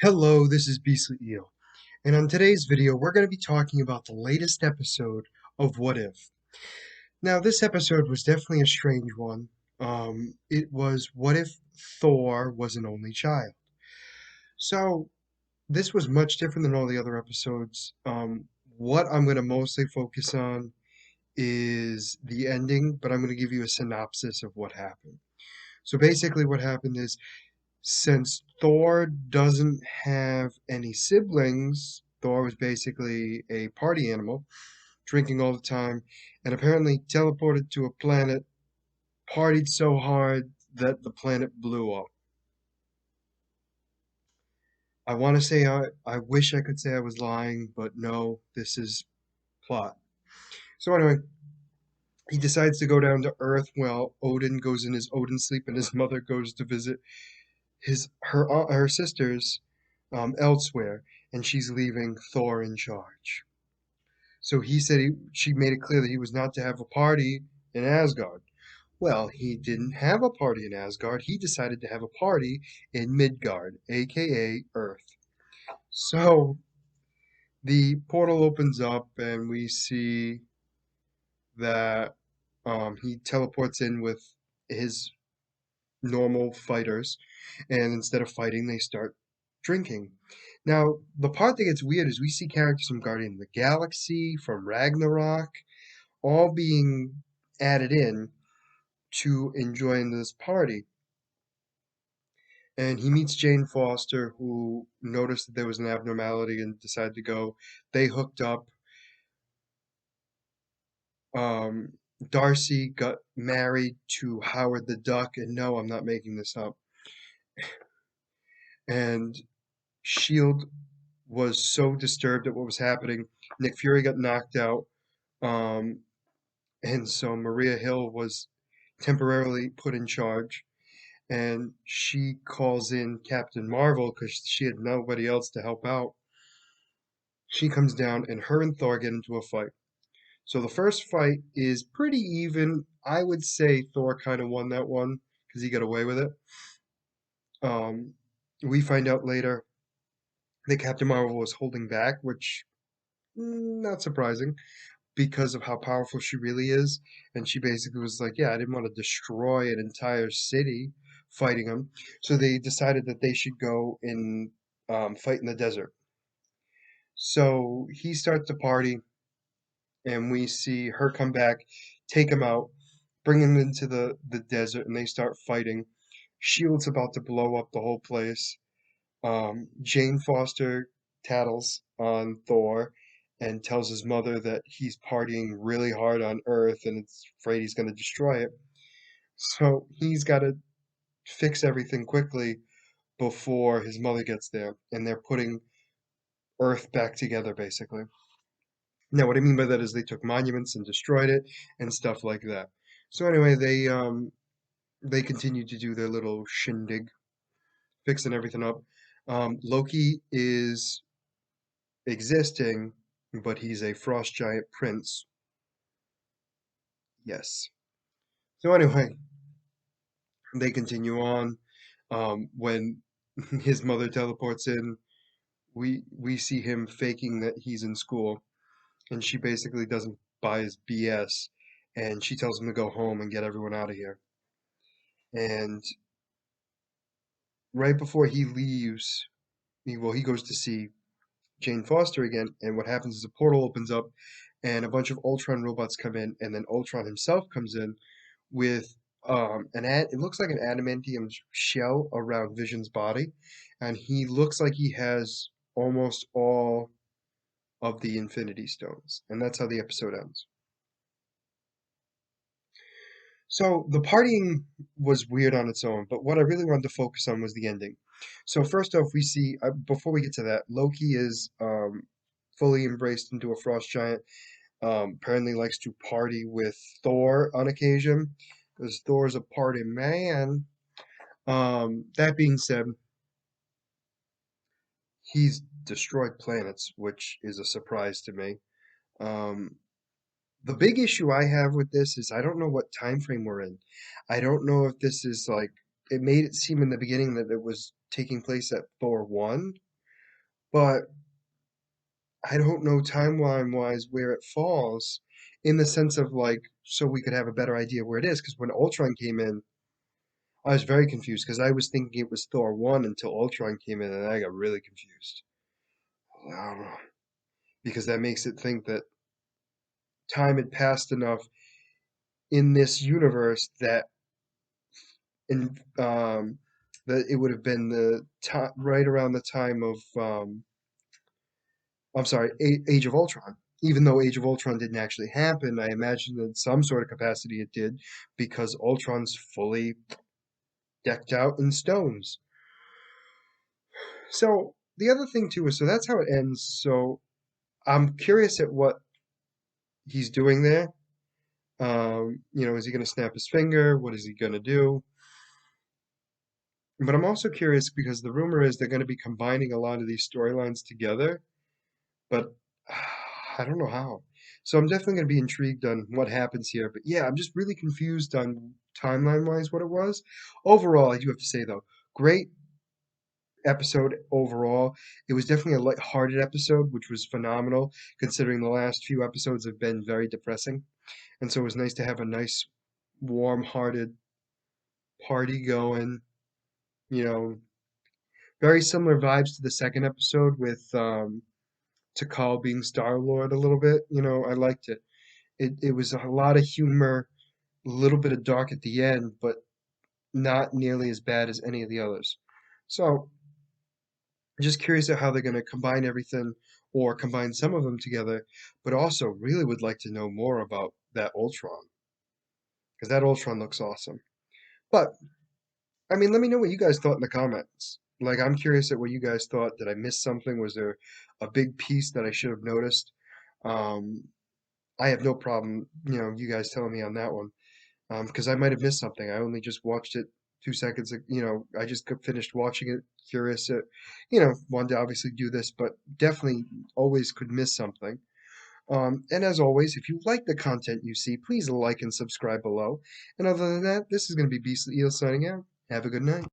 Hello, this is Beastly Eel, and on today's video, we're going to be talking about the latest episode of What If. Now, this episode was definitely a strange one. It was What If Thor was an only child? So, this was much different than all the other episodes. What I'm going to mostly focus on is the ending, but I'm going to give you a synopsis of what happened. So, basically, what happened is since Thor doesn't have any siblings, Thor was basically a party animal, drinking all the time, and apparently teleported to a planet, partied so hard that the planet blew up. I want to say I wish I could say I was lying, but no, this is plot. So anyway, he decides to go down to Earth while Odin goes in his Odin sleep and his mother goes to visit her sisters elsewhere, and she's leaving Thor in charge. So he said she made it clear that he was not to have a party in Asgard. Well, he didn't have a party in Asgard. He decided to have a party in Midgard, aka Earth. So the portal opens up, and we see that he teleports in with his normal fighters, and instead of fighting, they start drinking. Now, the part that gets weird is we see characters from Guardian of the Galaxy, from Ragnarok, all being added in to enjoying this party. And he meets Jane Foster, who noticed that there was an abnormality and decided to go. They hooked up. Um, Darcy got married to Howard the Duck, and no, I'm not making this up. And Shield was so disturbed at what was happening. Nick Fury got knocked out, um, and so Maria Hill was temporarily put in charge. And she calls in Captain Marvel because she had nobody else to help out. She comes down, and her and Thor get into a fight. So the first fight is pretty even. I would say Thor kind of won that one because he got away with it. Um, we find out later that Captain Marvel was holding back, which not surprising because of how powerful she really is. And she basically was like, yeah, I didn't want to destroy an entire city fighting him. So they decided that they should go and fight in the desert. So he starts the party, and we see her come back, take him out, bring him into the desert, and they start fighting. Shield's about to blow up the whole place. Jane Foster tattles on Thor and tells his mother that he's partying really hard on Earth and it's afraid he's going to destroy it. So he's got to fix everything quickly before his mother gets there, and they're putting Earth back together basically. Now, what I mean by that is they took monuments and destroyed it and stuff like that. So anyway, they continue to do their little shindig, fixing everything up. Loki is existing, but he's a frost giant prince. Yes. So anyway, they continue on. When his mother teleports in, we see him faking that he's in school, and she basically doesn't buy his BS, and she tells him to go home and get everyone out of here. And right before he leaves, he goes to see Jane Foster again, and what happens is a portal opens up, and a bunch of Ultron robots come in, and then Ultron himself comes in with it looks like an adamantium shell around Vision's body, and he looks like he has almost all of the Infinity Stones, and that's how the episode ends. So the partying was weird on its own, but what I really wanted to focus on was the ending. So first off, we see before we get to that, Loki is fully embraced into a frost giant. Apparently likes to party with Thor on occasion, because Thor's a party man. That being said, he's destroyed planets, which is a surprise to me. Um, the big issue I have with this is I don't know what time frame we're in. I don't know if this is like it made it seem in the beginning that it was taking place at Thor 1, but I don't know timeline wise where it falls in the sense of like, so we could have a better idea where it is. Because when Ultron came in, I was very confused because I was thinking it was Thor 1 until Ultron came in and I got really confused. I don't know. Because that makes it think that time had passed enough in this universe that in that it would have been the time right around the time of I'm sorry, Age of Ultron. Even though Age of Ultron didn't actually happen, I imagine in some sort of capacity it did because Ultron's fully decked out in stones. So the other thing too is so that's how it ends. So I'm curious at what he's doing there. Is he going to snap his finger? What is he going to do? But I'm also curious because the rumor is they're going to be combining a lot of these storylines together, but I don't know how. So I'm definitely going to be intrigued on what happens here. But yeah, I'm just really confused on timeline wise what it was. Overall, I do have to say though, great episode overall. It was definitely a light-hearted episode, which was phenomenal considering the last few episodes have been very depressing. And so it was nice to have a nice, warm-hearted party going. You know, very similar vibes to the second episode with Tikal being Star-Lord a little bit. I liked it. It was a lot of humor, a little bit of dark at the end, but not nearly as bad as any of the others. So, just curious at how they're going to combine everything or combine some of them together, but also really would like to know more about that Ultron because that Ultron looks awesome. But I mean, let me know what you guys thought in the comments. Like, I'm curious at what you guys thought. Did I miss something? Was there a big piece that I should have noticed? Um, I have no problem, you guys telling me on that one, because I might have missed something. I only just watched it 2 seconds. I just finished watching it, curious. Wanted to obviously do this, but definitely always could miss something. And as always, if you like the content you see, please like and subscribe below. And other than that, this is going to be Beastly Eel signing out. Have a good night.